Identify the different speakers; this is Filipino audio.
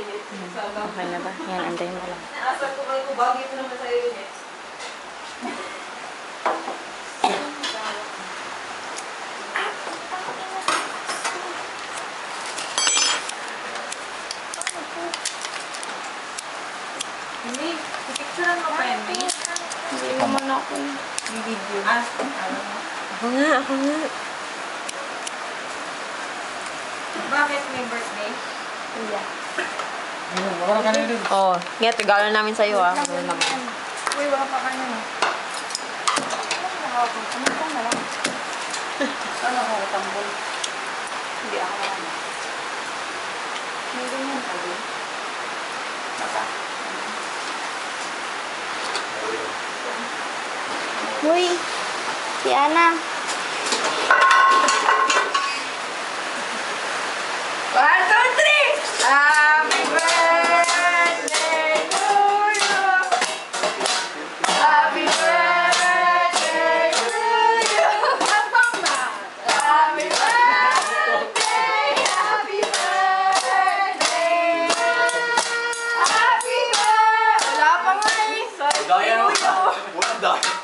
Speaker 1: Okay na ba? Yan, antayin mo lang.
Speaker 2: Naasar ko kayo, bagay mo naman sa'yo yun eh. Hindi, pipicturean mo pa yun, May?
Speaker 1: Hindi naman ako.
Speaker 2: Video.
Speaker 1: Ako nga.
Speaker 2: Bakit may birthday?
Speaker 1: Yeah.
Speaker 3: Wala ka na rin.
Speaker 1: Oh, ngayon, regalo namin sa'yo ah.
Speaker 2: Uy, wala pa kanya na. Ano na lang? Ano ako, tambol? Hindi ako naman. May ganyan pa din. Baka.
Speaker 1: Uy, si Ana.
Speaker 2: 1, 2, 3! Happy birthday to you! Happy birthday to you! Hantong na! Happy birthday! Happy birthday! Happy birthday! Wala pa nga eh!
Speaker 3: Daya mo. Walang daya.